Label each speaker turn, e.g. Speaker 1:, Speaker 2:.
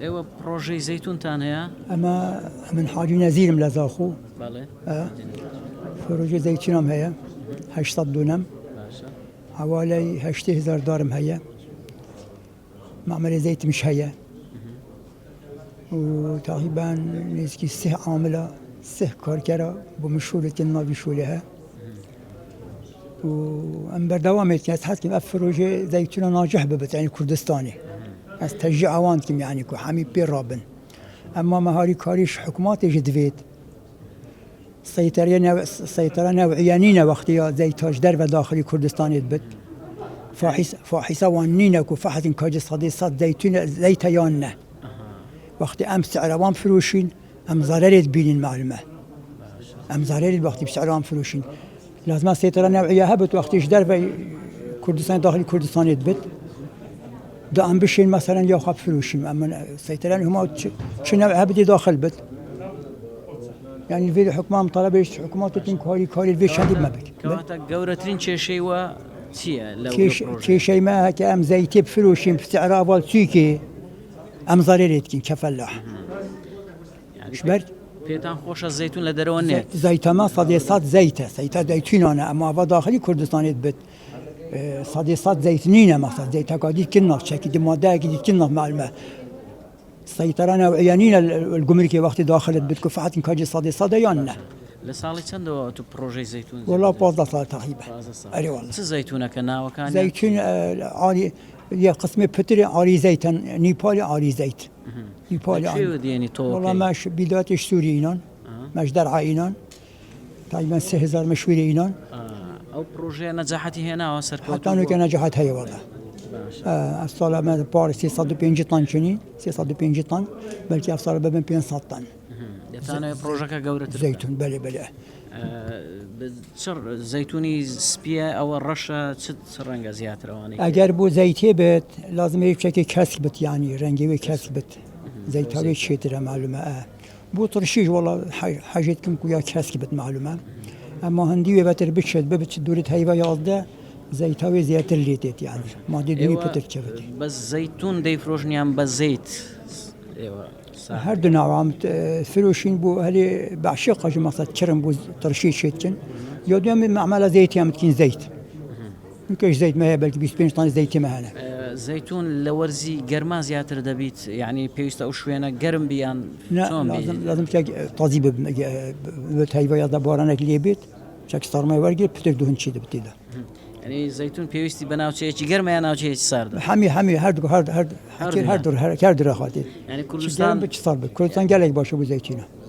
Speaker 1: ايوه بروجي زيتون تانية.
Speaker 2: اما من حاجی نزیرم لزاخو
Speaker 1: بله.
Speaker 2: فروج زيتونم هي 800 دونم
Speaker 1: باشا.
Speaker 2: حوالي 8000 دارم هي معمل زيت مش هي وتقريبا نزكي سه عاملة سه كاركرة بمشهورة النبي شولها وأم بردوامت كانت حتى كم فروج زيتون ناجح ببت يعني كردستاني استشجع عوانكم يعني كو حمي بير رابن أما مهاري كاريش حكومات جدفيت سيطرة نوعيانينا وقتها زي تاج در و داخلي كردستان يدبت فاحسة وانينك وفحت كاج صديصات زيتون زيتياننا وقت أمس سعروان فروشين أم ضرر تبين المعلومة أم ضرر الوقت بسعروان فروشين لازم سيطرة نوعية هبت وقت در و كردستان داخلي كردستان يدبت دا أم بشين مثلا ياخذ فروشين أما سيطرة هما شو نوع هبت داخل بت يعني الفيديو حكومة مطالبة حكومات تنكاري كاري الفيديو شديد ما بك.
Speaker 1: كواتا جورترين شيء و تيا لو
Speaker 2: كي شيء ما هك أم زيتي بفروشين بسعر أول سوكي أم ضريرت كين كفلاح.
Speaker 1: يعني
Speaker 2: شبرت؟
Speaker 1: بيتان خوش الزيتون لدرونيت.
Speaker 2: زيت ما صديصات زيتة زيتون أنا أما في داخلي كردستان يدبت صديصات زيتنينة مثلا زيتها قاعدين كنا شكل دمادة قاعدين كنا معلومة. سيطرة نوعيانين الجمركي وقت داخل بتكون فحت كاجي صديصات يانا.
Speaker 1: لسالي چندو تو بروجي زيتون؟
Speaker 2: والله 15 سال تقريبا.
Speaker 1: أي
Speaker 2: والله.
Speaker 1: زيتونة كنا وكان.
Speaker 2: زيتون عالي يا قسمة بتري عالي زيتن نيبالي عالي زيت. نيبالي
Speaker 1: عالي. شو ديني توكي؟
Speaker 2: والله ماش بدايتش سوريين ماش درعيين تقريبا 3000 مشهورين إينان.
Speaker 1: أو بروجي نجحتي هنا وسركوت.
Speaker 2: حتى أنا كان نجحت هي والله. الصالة ما بارس 350 طن شنين 350 طن بلكي أفصل بين 500 طن.
Speaker 1: يتانا بروجك جورة
Speaker 2: زيتون بلي.
Speaker 1: بشر زيتوني سبيا أو الرشة شد رنجة زيادة رواني.
Speaker 2: أجر بو زيتي بيت لازم يبشكي كسبت يعني رنجي كسبت زيتها شيترا معلومة بو ترشيج والله حاجتكم كويا كسبت معلومة أما هندي بتر بتشد دورة هيبة يازده زيتها زيادة الليتت يعني ما دي دوي بتر شفتي.
Speaker 1: بس زيتون دي فروشني عم بزيت. ايوه
Speaker 2: هر دو نوع عم فروشين بو هلي بعشق اجي مثلا تشرم بو ترشيد شيتشن يوديهم معمله زيت يا متكين زيت ممكن زيت ما هي بلكي 25 طن زيت ما هنا
Speaker 1: زيتون لورزي جرما زياتر دبيت يعني بيستا وشوينا جرم بيان
Speaker 2: لازم طازي بتهيبه يا دبارانك ليبيت شك صار ما ورقي بتر دهن شي دبتيدا
Speaker 1: يعني زيتون بيوستي بناو شيء جرما يا ناو شيء صار
Speaker 2: حمي هر دور خاطر
Speaker 1: يعني كردستان
Speaker 2: كردستان قالك باشو بو زيتونه